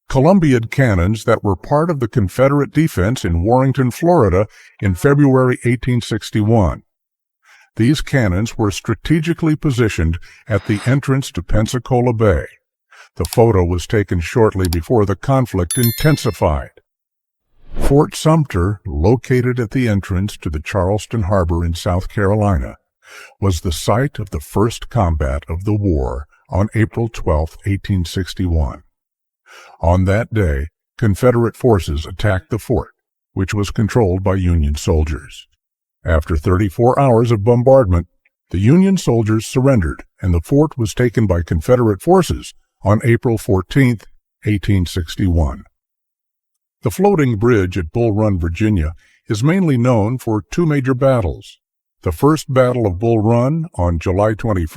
Columbiad cannons that were part of the Confederate defense in Warrenton, Florida in February 1861. These cannons were strategically positioned at the entrance to Pensacola Bay. The photo was taken shortly before the conflict intensified. Fort Sumter, located at the entrance to the Charleston Harbor in South Carolina, was the site of the first combat of the war on April 12, 1861. On that day, Confederate forces attacked the fort, which was controlled by Union soldiers. After 34 hours of bombardment, the Union soldiers surrendered, and the fort was taken by Confederate forces on April 14, 1861. The floating bridge at Bull Run, Virginia, is mainly known for two major battles. The First Battle of Bull Run on July 21,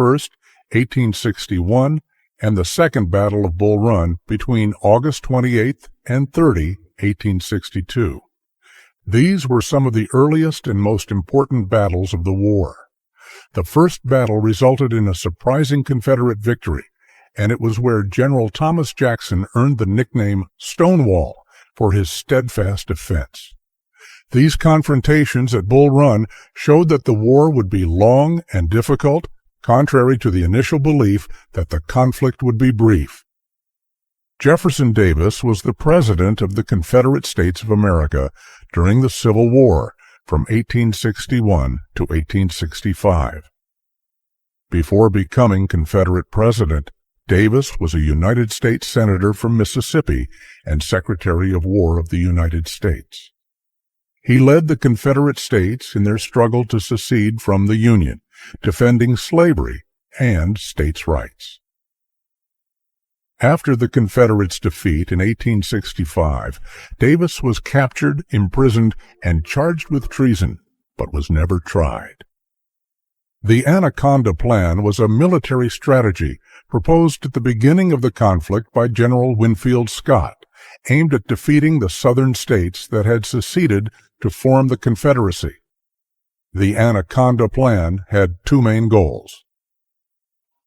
1861, and the Second Battle of Bull Run between August 28 and 30, 1862. These were some of the earliest and most important battles of the war. The first battle resulted in a surprising Confederate victory, and it was where General Thomas Jackson earned the nickname Stonewall for his steadfast defense. These confrontations at Bull Run showed that the war would be long and difficult, contrary to the initial belief that the conflict would be brief. Jefferson Davis was the President of the Confederate States of America during the Civil War from 1861 to 1865. Before becoming Confederate President, Davis was a United States Senator from Mississippi and Secretary of War of the United States. He led the Confederate States in their struggle to secede from the Union, defending slavery and states' rights. After the Confederates' defeat in 1865, Davis was captured, imprisoned, and charged with treason, but was never tried. The Anaconda Plan was a military strategy proposed at the beginning of the conflict by General Winfield Scott, aimed at defeating the southern states that had seceded to form the Confederacy. The Anaconda Plan had two main goals.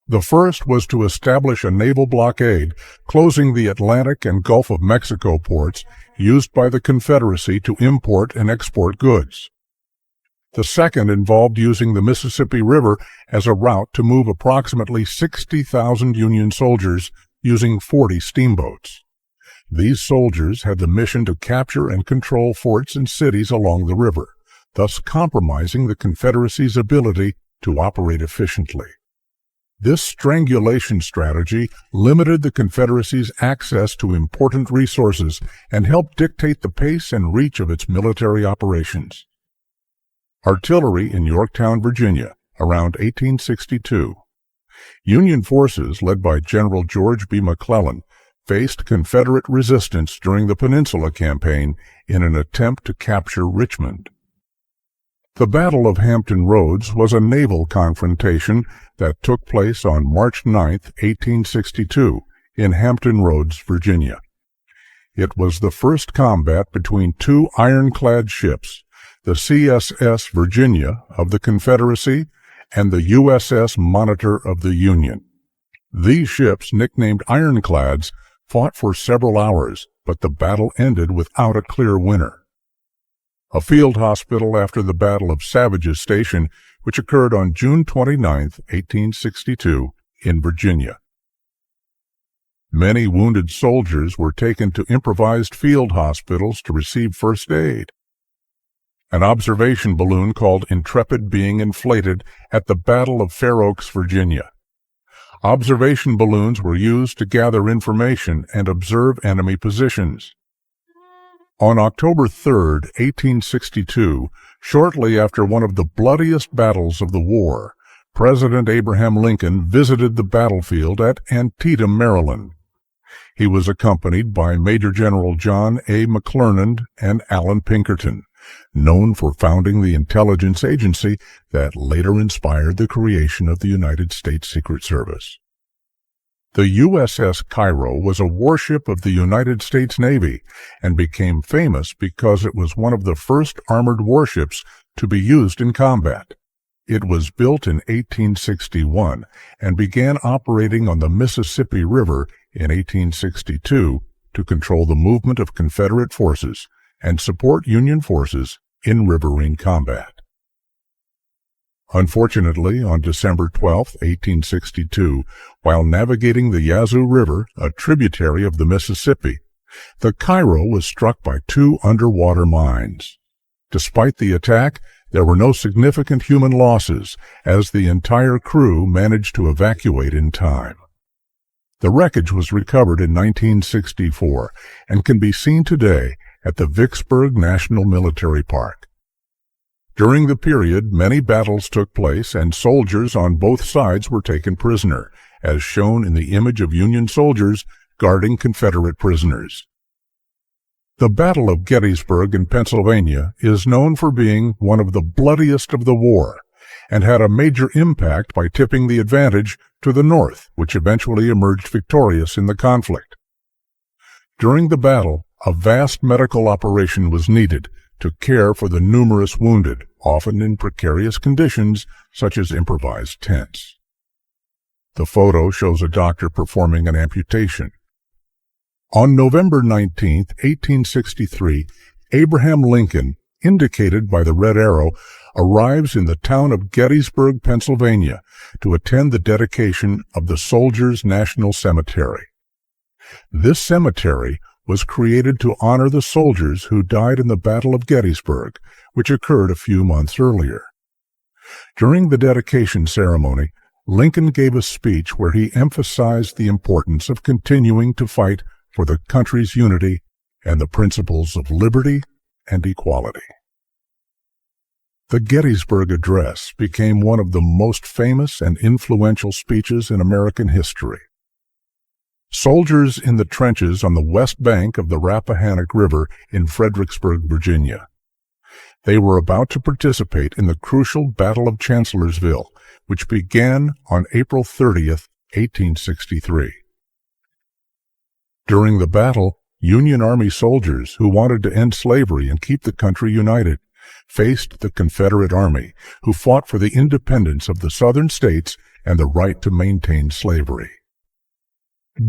The first was to establish a naval blockade, closing the Atlantic and Gulf of Mexico ports used by the Confederacy to import and export goods. The second involved using the Mississippi River as a route to move approximately 60,000 Union soldiers using 40 steamboats. These soldiers had the mission to capture and control forts and cities along the river, thus compromising the Confederacy's ability to operate efficiently. This strangulation strategy limited the Confederacy's access to important resources and helped dictate the pace and reach of its military operations. Artillery in Yorktown, Virginia, around 1862. Union forces, led by General George B. McClellan, faced Confederate resistance during the Peninsula Campaign in an attempt to capture Richmond. The Battle of Hampton Roads was a naval confrontation that took place on March 9, 1862, in Hampton Roads, Virginia. It was the first combat between two ironclad ships, the CSS Virginia of the Confederacy and the USS Monitor of the Union. These ships, nicknamed ironclads, fought for several hours, but the battle ended without a clear winner. A field hospital after the Battle of Savage's Station, which occurred on June 29, 1862, in Virginia. Many wounded soldiers were taken to improvised field hospitals to receive first aid. An observation balloon called Intrepid being inflated at the Battle of Fair Oaks, Virginia. Observation balloons were used to gather information and observe enemy positions. On October 3, 1862, shortly after one of the bloodiest battles of the war, President Abraham Lincoln visited the battlefield at Antietam, Maryland. He was accompanied by Major General John A. McClernand and Allan Pinkerton, known for founding the intelligence agency that later inspired the creation of the United States Secret Service. The USS Cairo was a warship of the United States Navy and became famous because it was one of the first armored warships to be used in combat. It was built in 1861 and began operating on the Mississippi River in 1862 to control the movement of Confederate forces and support Union forces in riverine combat. Unfortunately, on December 12, 1862, while navigating the Yazoo River, a tributary of the Mississippi, the Cairo was struck by two underwater mines. Despite the attack, there were no significant human losses, as the entire crew managed to evacuate in time. The wreckage was recovered in 1964 and can be seen today at the Vicksburg National Military Park. During the period, many battles took place and soldiers on both sides were taken prisoner, as shown in the image of Union soldiers guarding Confederate prisoners. The Battle of Gettysburg in Pennsylvania is known for being one of the bloodiest of the war, and had a major impact by tipping the advantage to the North, which eventually emerged victorious in the conflict. During the battle, a vast medical operation was needed to care for the numerous wounded, often in precarious conditions such as improvised tents. The photo shows a doctor performing an amputation. On November 19, 1863, Abraham Lincoln, indicated by the red arrow, arrives in the town of Gettysburg, Pennsylvania, to attend the dedication of the Soldiers' National Cemetery. This cemetery was created to honor the soldiers who died in the Battle of Gettysburg, which occurred a few months earlier. During the dedication ceremony, Lincoln gave a speech where he emphasized the importance of continuing to fight for the country's unity and the principles of liberty and equality. The Gettysburg Address became one of the most famous and influential speeches in American history. Soldiers in the trenches on the west bank of the Rappahannock River in Fredericksburg, Virginia. They were about to participate in the crucial Battle of Chancellorsville, which began on April 30, 1863. During the battle, Union Army soldiers who wanted to end slavery and keep the country united faced the Confederate Army, who fought for the independence of the southern states and the right to maintain slavery.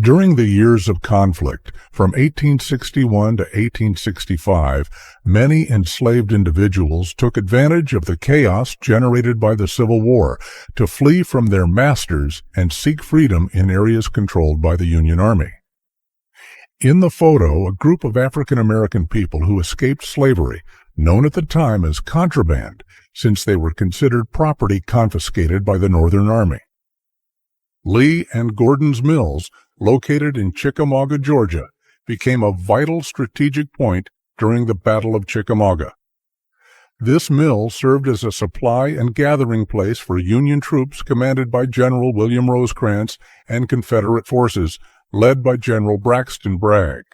During the years of conflict, from 1861 to 1865, many enslaved individuals took advantage of the chaos generated by the Civil War to flee from their masters and seek freedom in areas controlled by the Union Army. In the photo, a group of African American people who escaped slavery, known at the time as contraband, since they were considered property confiscated by the Northern Army. Lee and Gordon's Mills, located in Chickamauga, Georgia, became a vital strategic point during the Battle of Chickamauga. This mill served as a supply and gathering place for Union troops commanded by General William Rosecrans and Confederate forces led by General Braxton Bragg.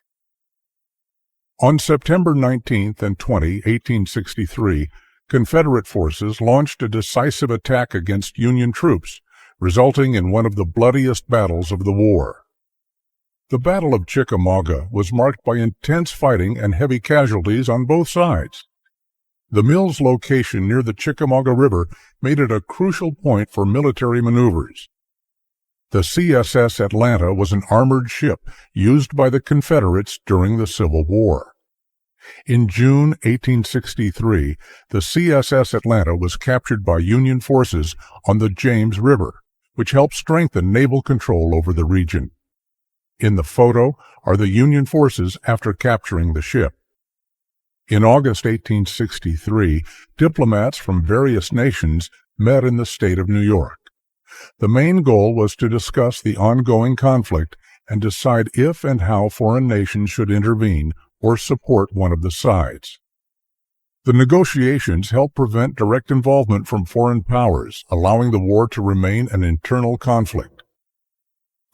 On September 19 and 20, 1863, Confederate forces launched a decisive attack against Union troops, resulting in one of the bloodiest battles of the war. The Battle of Chickamauga was marked by intense fighting and heavy casualties on both sides. The mill's location near the Chickamauga River made it a crucial point for military maneuvers. The CSS Atlanta was an armored ship used by the Confederates during the Civil War. In June 1863, the CSS Atlanta was captured by Union forces on the James River, which helped strengthen naval control over the region. In the photo are the Union forces after capturing the ship. In August 1863, diplomats from various nations met in the state of New York. The main goal was to discuss the ongoing conflict and decide if and how foreign nations should intervene or support one of the sides. The negotiations helped prevent direct involvement from foreign powers, allowing the war to remain an internal conflict.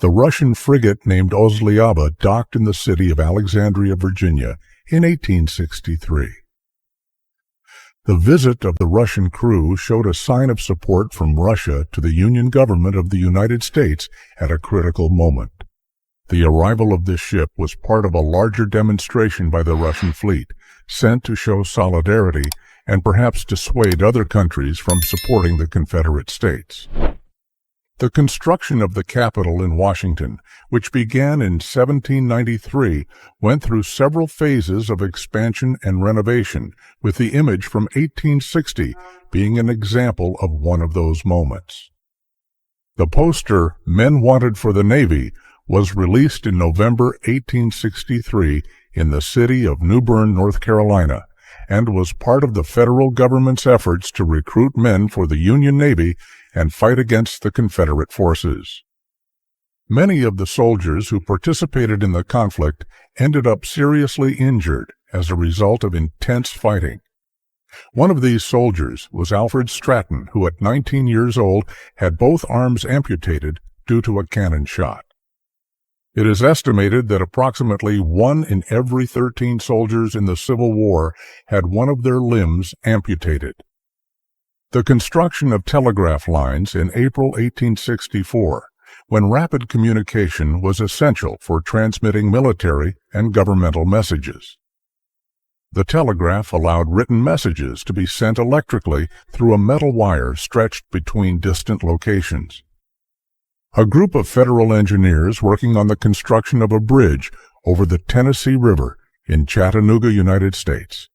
The Russian frigate named Ozlyaba docked in the city of Alexandria, Virginia, in 1863. The visit of the Russian crew showed a sign of support from Russia to the Union government of the United States at a critical moment. The arrival of this ship was part of a larger demonstration by the Russian fleet, sent to show solidarity and perhaps dissuade other countries from supporting the Confederate States. The construction of the Capitol in Washington, which began in 1793, went through several phases of expansion and renovation, with the image from 1860 being an example of one of those moments. The poster, "Men Wanted for the Navy," was released in November 1863 in the city of New Bern, North Carolina, and was part of the federal government's efforts to recruit men for the Union Navy and fight against the Confederate forces. Many of the soldiers who participated in the conflict ended up seriously injured as a result of intense fighting. One of these soldiers was Alfred Stratton, who at 19 years old had both arms amputated due to a cannon shot. It is estimated that approximately 1 in every 13 soldiers in the Civil War had one of their limbs amputated. The construction of telegraph lines in April 1864, when rapid communication was essential for transmitting military and governmental messages. The telegraph allowed written messages to be sent electrically through a metal wire stretched between distant locations. A group of federal engineers working on the construction of a bridge over the Tennessee River in Chattanooga, United States.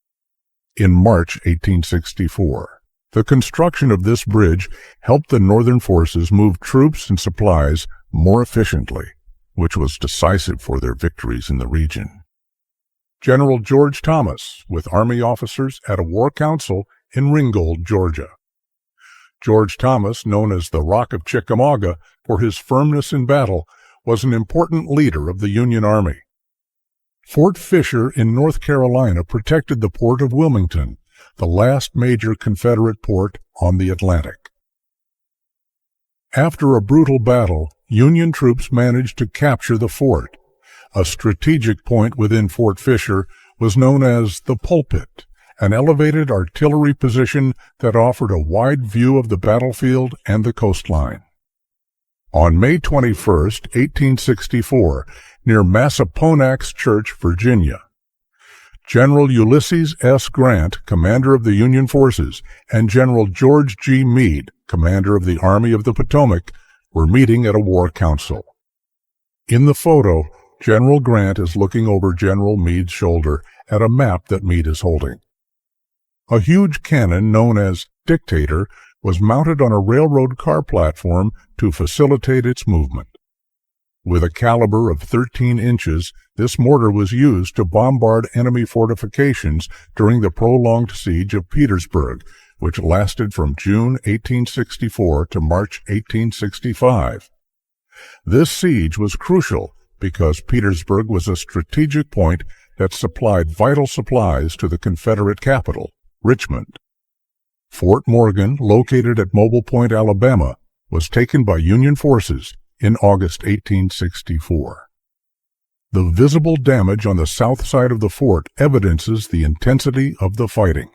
In March 1864, the construction of this bridge helped the Northern forces move troops and supplies more efficiently, which was decisive for their victories in the region. General George Thomas, with Army officers at a war council in Ringgold, Georgia. George Thomas, known as the Rock of Chickamauga for his firmness in battle, was an important leader of the Union Army. Fort Fisher in North Carolina protected the port of Wilmington, the last major Confederate port on the Atlantic. After a brutal battle, Union troops managed to capture the fort. A strategic point within Fort Fisher was known as the Pulpit, an elevated artillery position that offered a wide view of the battlefield and the coastline. On May 21, 1864, near Massaponax Church, Virginia, General Ulysses S. Grant, commander of the Union forces, and General George G. Meade, commander of the Army of the Potomac, were meeting at a war council. In the photo, General Grant is looking over General Meade's shoulder at a map that Meade is holding. A huge cannon known as Dictator was mounted on a railroad car platform to facilitate its movement. With a caliber of 13 inches, this mortar was used to bombard enemy fortifications during the prolonged siege of Petersburg, which lasted from June 1864 to March 1865. This siege was crucial because Petersburg was a strategic point that supplied vital supplies to the Confederate capital, Richmond. Fort Morgan, located at Mobile Point, Alabama, was taken by Union forces in August 1864. The visible damage on the south side of the fort evidences the intensity of the fighting.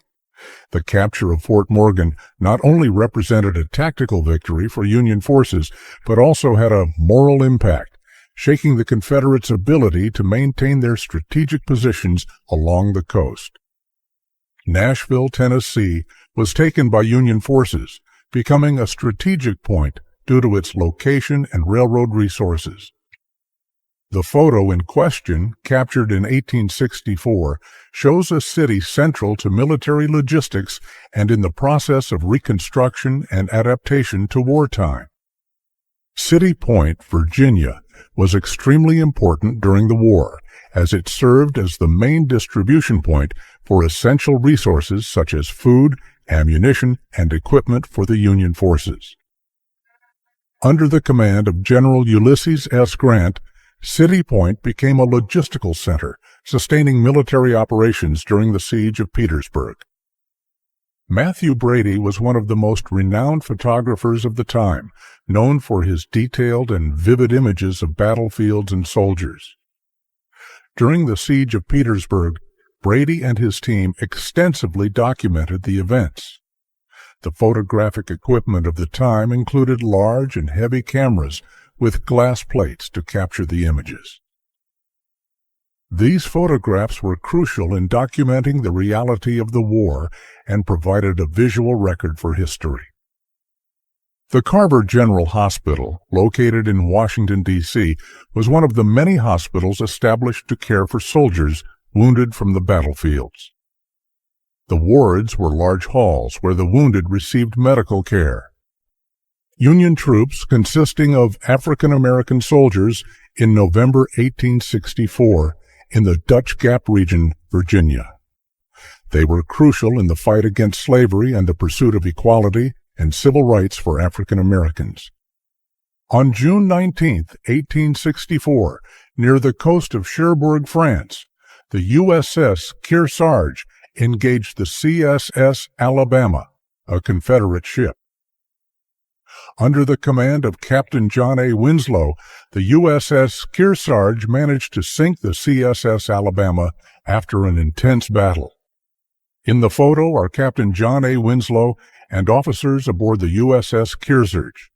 The capture of Fort Morgan not only represented a tactical victory for Union forces, but also had a moral impact, shaking the Confederates' ability to maintain their strategic positions along the coast. Nashville, Tennessee, was taken by Union forces, becoming a strategic point due to its location and railroad resources. The photo in question, captured in 1864, shows a city central to military logistics and in the process of reconstruction and adaptation to wartime. City Point, Virginia, was extremely important during the war, as it served as the main distribution point for essential resources such as food, ammunition, and equipment for the Union forces. Under the command of General Ulysses S. Grant, City Point became a logistical center, sustaining military operations during the siege of Petersburg. Matthew Brady was one of the most renowned photographers of the time, known for his detailed and vivid images of battlefields and soldiers. During the siege of Petersburg, Brady and his team extensively documented the events. The photographic equipment of the time included large and heavy cameras with glass plates to capture the images. These photographs were crucial in documenting the reality of the war and provided a visual record for history. The Carver General Hospital, located in Washington, D.C., was one of the many hospitals established to care for soldiers wounded from the battlefields. The wards were large halls where the wounded received medical care. Union troops consisting of African American soldiers in November 1864 in the Dutch Gap region, Virginia. They were crucial in the fight against slavery and the pursuit of equality and civil rights for African Americans. On June 19, 1864, near the coast of Cherbourg, France, the USS Kearsarge engaged the CSS Alabama, a Confederate ship. Under the command of Captain John A. Winslow, the USS Kearsarge managed to sink the CSS Alabama after an intense battle. In the photo are Captain John A. Winslow and officers aboard the USS Kearsarge.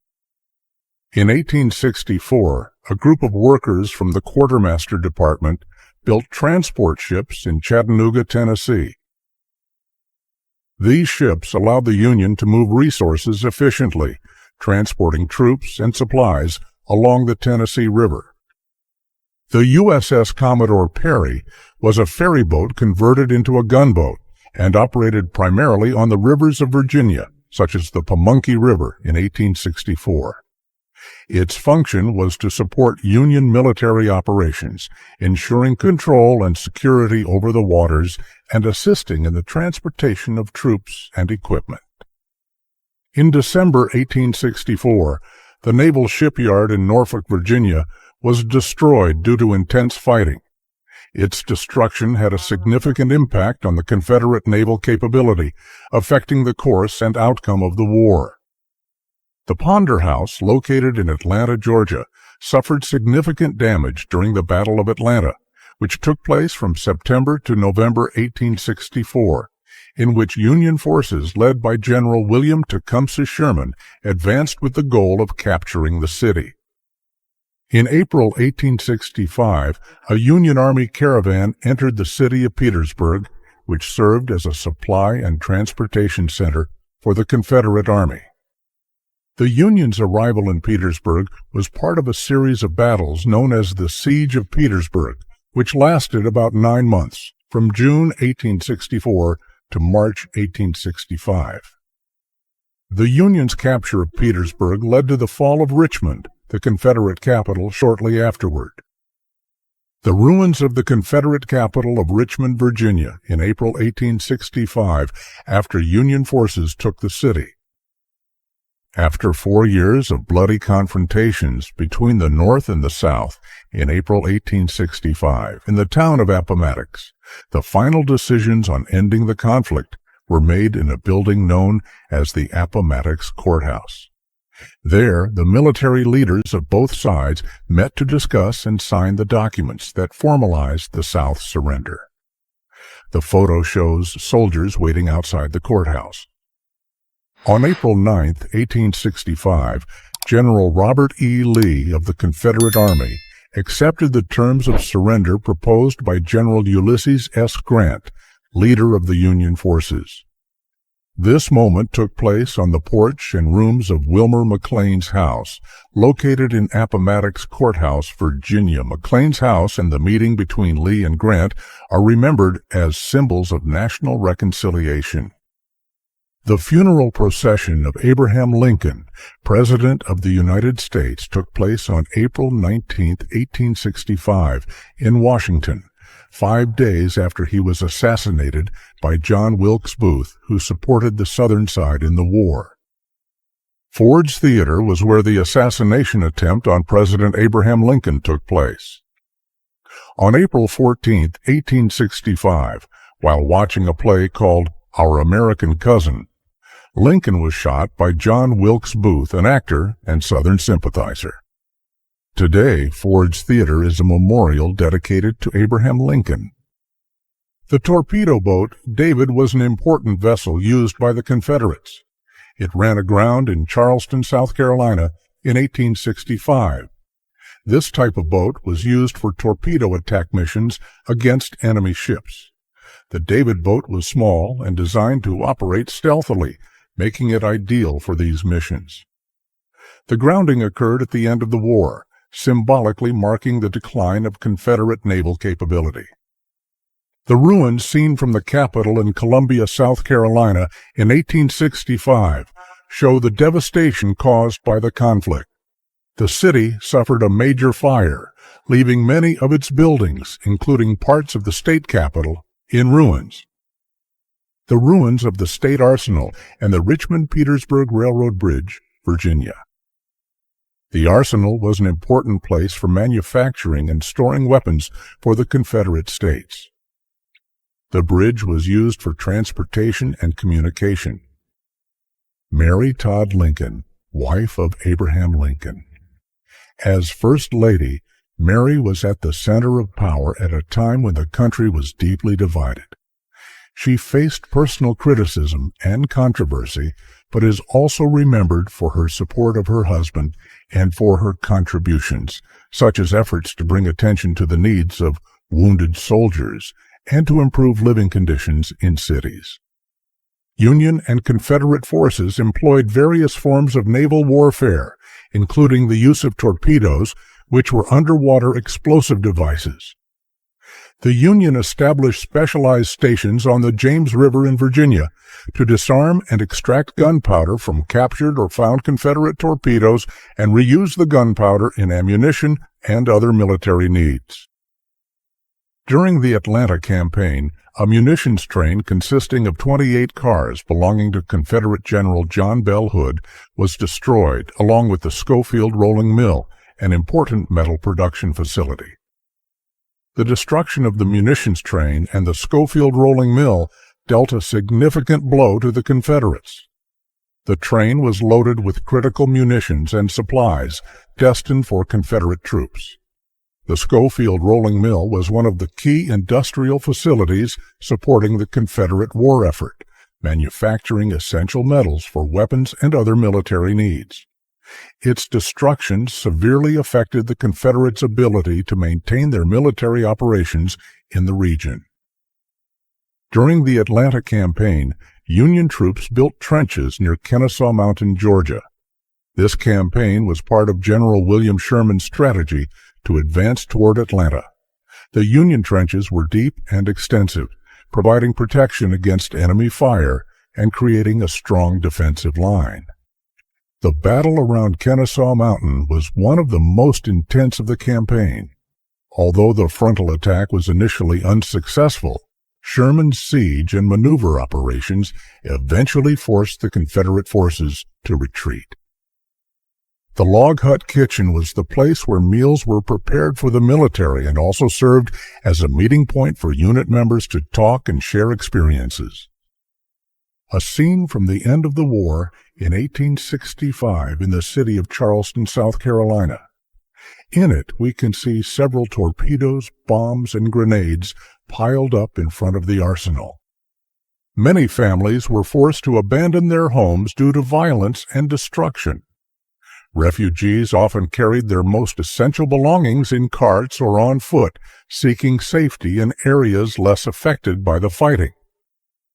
In 1864, a group of workers from the Quartermaster Department built transport ships in Chattanooga, Tennessee. These ships allowed the Union to move resources efficiently, transporting troops and supplies along the Tennessee River. The USS Commodore Perry was a ferry boat converted into a gunboat and operated primarily on the rivers of Virginia, such as the Pamunkey River in 1864. Its function was to support Union military operations, ensuring control and security over the waters and assisting in the transportation of troops and equipment. In December 1864, the naval shipyard in Norfolk, Virginia, was destroyed due to intense fighting. Its destruction had a significant impact on the Confederate naval capability, affecting the course and outcome of the war. The Ponder House, located in Atlanta, Georgia, suffered significant damage during the Battle of Atlanta, which took place from September to November 1864, in which Union forces led by General William Tecumseh Sherman advanced with the goal of capturing the city. In April 1865, a Union Army caravan entered the city of Petersburg, which served as a supply and transportation center for the Confederate Army. The Union's arrival in Petersburg was part of a series of battles known as the Siege of Petersburg, which lasted about 9 months, from June 1864 to March 1865. The Union's capture of Petersburg led to the fall of Richmond, the Confederate capital, shortly afterward. The ruins of the Confederate capital of Richmond, Virginia, in April 1865, after Union forces took the city. After 4 years of bloody confrontations between the North and the South in April 1865 in the town of Appomattox, the final decisions on ending the conflict were made in a building known as the Appomattox Courthouse. There, the military leaders of both sides met to discuss and sign the documents that formalized the South's surrender. The photo shows soldiers waiting outside the courthouse. On April 9, 1865, General Robert E. Lee of the Confederate Army accepted the terms of surrender proposed by General Ulysses S. Grant, leader of the Union forces. This moment took place on the porch and rooms of Wilmer McLean's house, located in Appomattox Courthouse, Virginia. McLean's house and the meeting between Lee and Grant are remembered as symbols of national reconciliation. The funeral procession of Abraham Lincoln, President of the United States, took place on April 19, 1865, in Washington, 5 days after he was assassinated by John Wilkes Booth, who supported the Southern side in the war. Ford's Theater was where the assassination attempt on President Abraham Lincoln took place. On April 14, 1865, while watching a play called Our American Cousin, Lincoln was shot by John Wilkes Booth, an actor and Southern sympathizer. Today, Ford's Theater is a memorial dedicated to Abraham Lincoln. The torpedo boat David was an important vessel used by the Confederates. It ran aground in Charleston, South Carolina, in 1865. This type of boat was used for torpedo attack missions against enemy ships. The David boat was small and designed to operate stealthily, making it ideal for these missions. The grounding occurred at the end of the war, symbolically marking the decline of Confederate naval capability. The ruins seen from the Capitol in Columbia, South Carolina in 1865 show the devastation caused by the conflict. The city suffered a major fire, leaving many of its buildings, including parts of the state capitol, in ruins. The ruins of the State Arsenal and the Richmond-Petersburg Railroad Bridge, Virginia. The arsenal was an important place for manufacturing and storing weapons for the Confederate States. The bridge was used for transportation and communication. Mary Todd Lincoln, wife of Abraham Lincoln. As First Lady, Mary was at the center of power at a time when the country was deeply divided. She faced personal criticism and controversy, but is also remembered for her support of her husband and for her contributions, such as efforts to bring attention to the needs of wounded soldiers and to improve living conditions in cities. Union and Confederate forces employed various forms of naval warfare, including the use of torpedoes, which were underwater explosive devices. The Union established specialized stations on the James River in Virginia to disarm and extract gunpowder from captured or found Confederate torpedoes and reuse the gunpowder in ammunition and other military needs. During the Atlanta campaign, a munitions train consisting of 28 cars belonging to Confederate General John Bell Hood was destroyed, along with the Schofield Rolling Mill, an important metal production facility. The destruction of the munitions train and the Schofield Rolling Mill dealt a significant blow to the Confederates. The train was loaded with critical munitions and supplies destined for Confederate troops. The Schofield Rolling Mill was one of the key industrial facilities supporting the Confederate war effort, manufacturing essential metals for weapons and other military needs. Its destruction severely affected the Confederates' ability to maintain their military operations in the region. During the Atlanta campaign, Union troops built trenches near Kennesaw Mountain, Georgia. This campaign was part of General William Sherman's strategy to advance toward Atlanta. The Union trenches were deep and extensive, providing protection against enemy fire and creating a strong defensive line. The battle around Kennesaw Mountain was one of the most intense of the campaign. Although the frontal attack was initially unsuccessful, Sherman's siege and maneuver operations eventually forced the Confederate forces to retreat. The log hut kitchen was the place where meals were prepared for the military and also served as a meeting point for unit members to talk and share experiences. A scene from the end of the war in 1865 in the city of Charleston, South Carolina. In it, we can see several torpedoes, bombs, and grenades piled up in front of the arsenal. Many families were forced to abandon their homes due to violence and destruction. Refugees often carried their most essential belongings in carts or on foot, seeking safety in areas less affected by the fighting.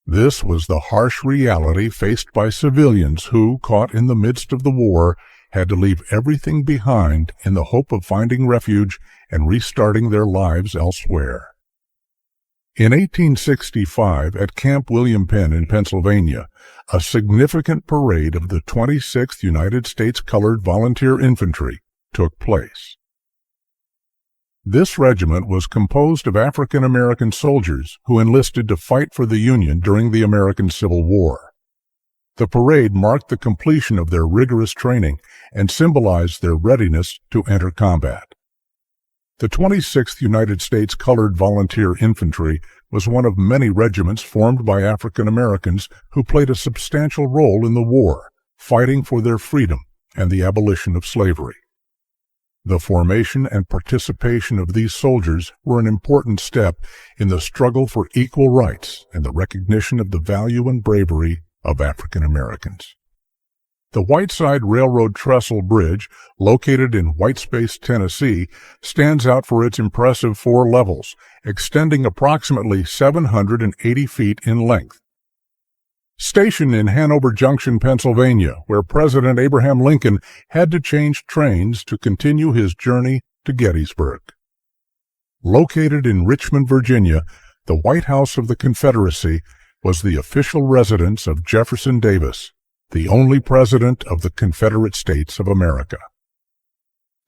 This was the harsh reality faced by civilians who, caught in the midst of the war, had to leave everything behind in the hope of finding refuge and restarting their lives elsewhere. In 1865, at Camp William Penn in Pennsylvania, a significant parade of the 26th United States Colored Volunteer Infantry took place. This regiment was composed of African American soldiers who enlisted to fight for the Union during the American Civil War. The parade marked the completion of their rigorous training and symbolized their readiness to enter combat. The 26th United States Colored Volunteer Infantry was one of many regiments formed by African Americans who played a substantial role in the war, fighting for their freedom and the abolition of slavery. The formation and participation of these soldiers were an important step in the struggle for equal rights and the recognition of the value and bravery of African Americans. The Whiteside Railroad Trestle Bridge, located in Whitespace, Tennessee, stands out for its impressive 4 levels, extending approximately 780 feet in length. Stationed in Hanover Junction, Pennsylvania, where President Abraham Lincoln had to change trains to continue his journey to Gettysburg. Located in Richmond, Virginia, the White House of the Confederacy was the official residence of Jefferson Davis, the only president of the Confederate States of America.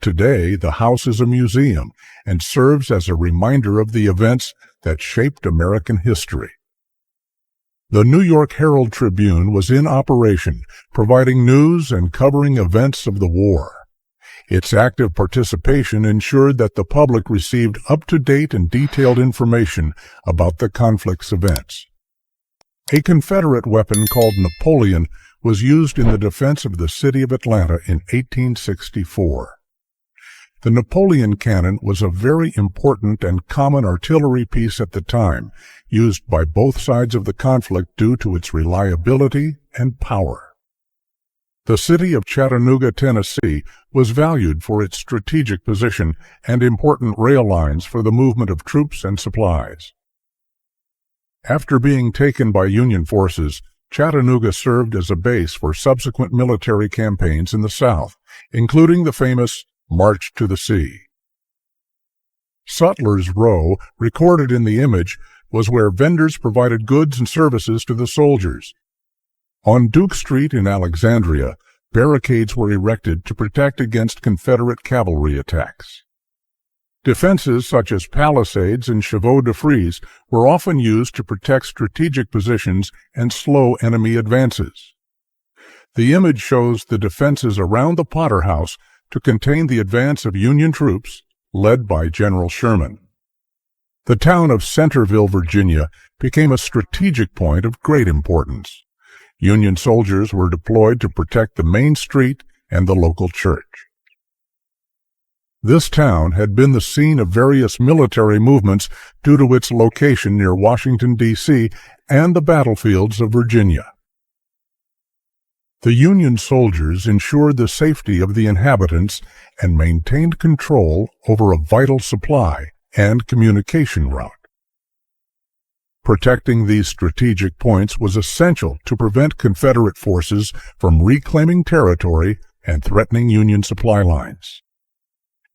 Today, the house is a museum and serves as a reminder of the events that shaped American history. The New York Herald Tribune was in operation, providing news and covering events of the war. Its active participation ensured that the public received up-to-date and detailed information about the conflict's events. A Confederate weapon called Napoleon was used in the defense of the city of Atlanta in 1864. The Napoleon cannon was a very important and common artillery piece at the time, used by both sides of the conflict due to its reliability and power. The city of Chattanooga, Tennessee, was valued for its strategic position and important rail lines for the movement of troops and supplies. After being taken by Union forces, Chattanooga served as a base for subsequent military campaigns in the South, including the famous March to the Sea. Sutler's Row, recorded in the image, was where vendors provided goods and services to the soldiers. On Duke Street in Alexandria, barricades were erected to protect against Confederate cavalry attacks. Defenses such as palisades and chevaux de frise were often used to protect strategic positions and slow enemy advances. The image shows the defenses around the Potter House to contain the advance of Union troops, led by General Sherman. The town of Centerville, Virginia, became a strategic point of great importance. Union soldiers were deployed to protect the main street and the local church. This town had been the scene of various military movements due to its location near Washington, D.C., and the battlefields of Virginia. The Union soldiers ensured the safety of the inhabitants and maintained control over a vital supply and communication route. Protecting these strategic points was essential to prevent Confederate forces from reclaiming territory and threatening Union supply lines.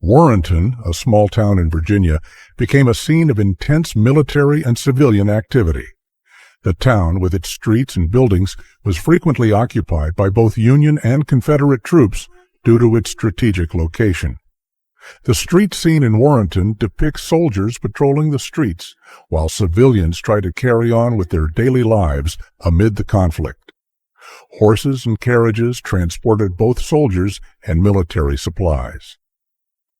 Warrenton, a small town in Virginia, became a scene of intense military and civilian activity. The town, with its streets and buildings, was frequently occupied by both Union and Confederate troops due to its strategic location. The street scene in Warrenton depicts soldiers patrolling the streets, while civilians try to carry on with their daily lives amid the conflict. Horses and carriages transported both soldiers and military supplies.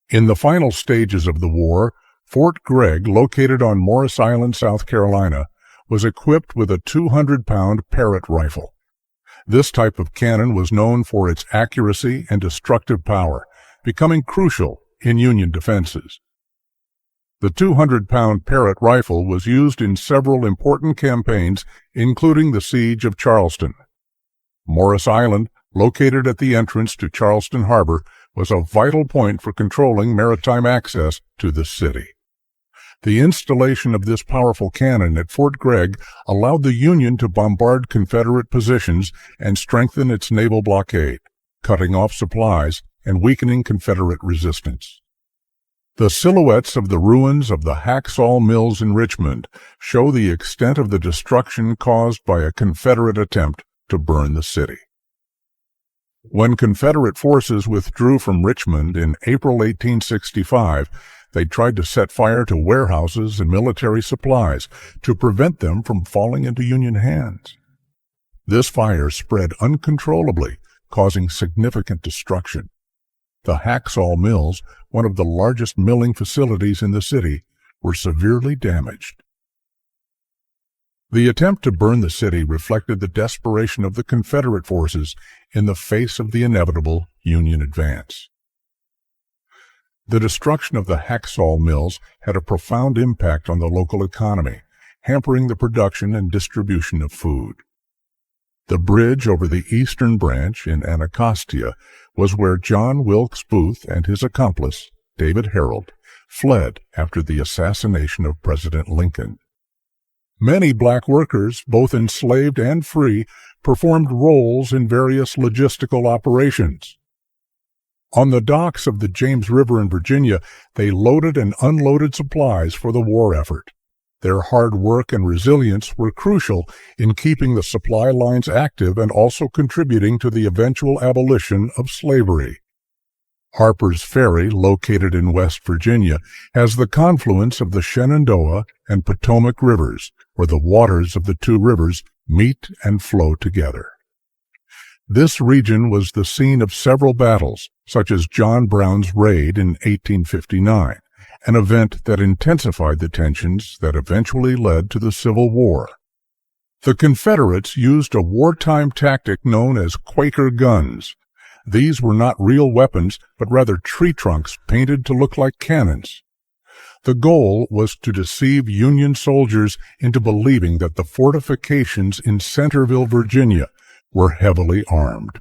In the final stages of the war, Fort Gregg, located on Morris Island, South Carolina, was equipped with a 200-pound Parrott rifle. This type of cannon was known for its accuracy and destructive power, becoming crucial in Union defenses. The 200-pound Parrott rifle was used in several important campaigns, including the Siege of Charleston. Morris Island, located at the entrance to Charleston Harbor, was a vital point for controlling maritime access to the city. The installation of this powerful cannon at Fort Gregg allowed the Union to bombard Confederate positions and strengthen its naval blockade, cutting off supplies and weakening Confederate resistance. The silhouettes of the ruins of the Hacksaw Mills in Richmond show the extent of the destruction caused by a Confederate attempt to burn the city. When Confederate forces withdrew from Richmond in April 1865, they tried to set fire to warehouses and military supplies to prevent them from falling into Union hands. This fire spread uncontrollably, causing significant destruction. The Hacksaw Mills, one of the largest milling facilities in the city, were severely damaged. The attempt to burn the city reflected the desperation of the Confederate forces in the face of the inevitable Union advance. The destruction of the Hacksaw Mills had a profound impact on the local economy, hampering the production and distribution of food. The bridge over the Eastern Branch in Anacostia was where John Wilkes Booth and his accomplice, David Harold, fled after the assassination of President Lincoln. Many black workers, both enslaved and free, performed roles in various logistical operations. On the docks of the James River in Virginia, they loaded and unloaded supplies for the war effort. Their hard work and resilience were crucial in keeping the supply lines active and also contributing to the eventual abolition of slavery. Harper's Ferry, located in West Virginia, has the confluence of the Shenandoah and Potomac rivers, where the waters of the two rivers meet and flow together. This region was the scene of several battles, such as John Brown's raid in 1859, an event that intensified the tensions that eventually led to the Civil War. The Confederates used a wartime tactic known as Quaker guns. These were not real weapons, but rather tree trunks painted to look like cannons. The goal was to deceive Union soldiers into believing that the fortifications in Centerville, Virginia, were heavily armed.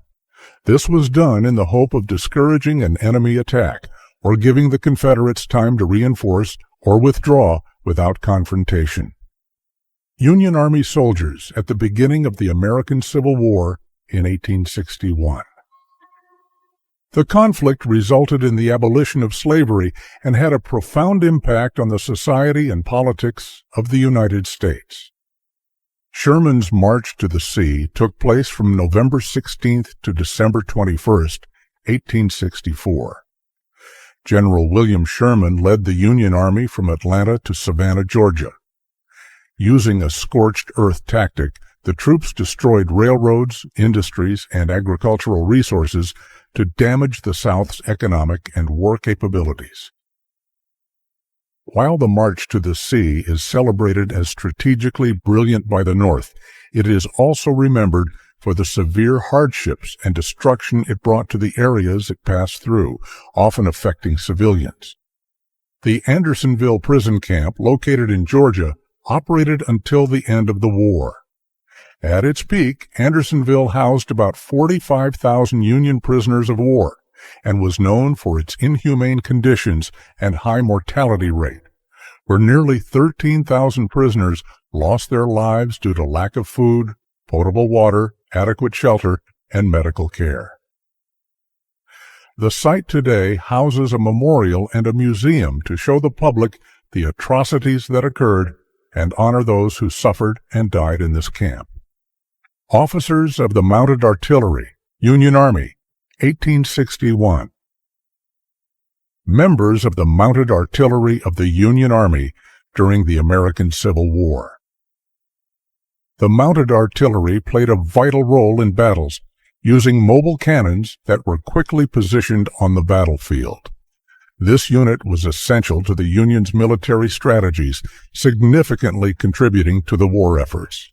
This was done in the hope of discouraging an enemy attack, or giving the Confederates time to reinforce or withdraw without confrontation. Union Army soldiers at the beginning of the American Civil War in 1861. The conflict resulted in the abolition of slavery and had a profound impact on the society and politics of the United States. Sherman's march to the sea took place from November 16th to December 21st, 1864. General William Sherman led the Union Army from Atlanta to Savannah, Georgia. Using a scorched earth tactic, the troops destroyed railroads, industries, and agricultural resources to damage the South's economic and war capabilities. While the march to the sea is celebrated as strategically brilliant by the North, it is also remembered for the severe hardships and destruction it brought to the areas it passed through, often affecting civilians. The Andersonville prison camp, located in Georgia, operated until the end of the war. At its peak, Andersonville housed about 45,000 Union prisoners of war and was known for its inhumane conditions and high mortality rate, where nearly 13,000 prisoners lost their lives due to lack of food, potable water, adequate shelter, and medical care. The site today houses a memorial and a museum to show the public the atrocities that occurred and honor those who suffered and died in this camp. Officers of the Mounted Artillery, Union Army, 1861. Members of the Mounted Artillery of the Union Army during the American Civil War. The Mounted Artillery played a vital role in battles, using mobile cannons that were quickly positioned on the battlefield. This unit was essential to the Union's military strategies, significantly contributing to the war efforts.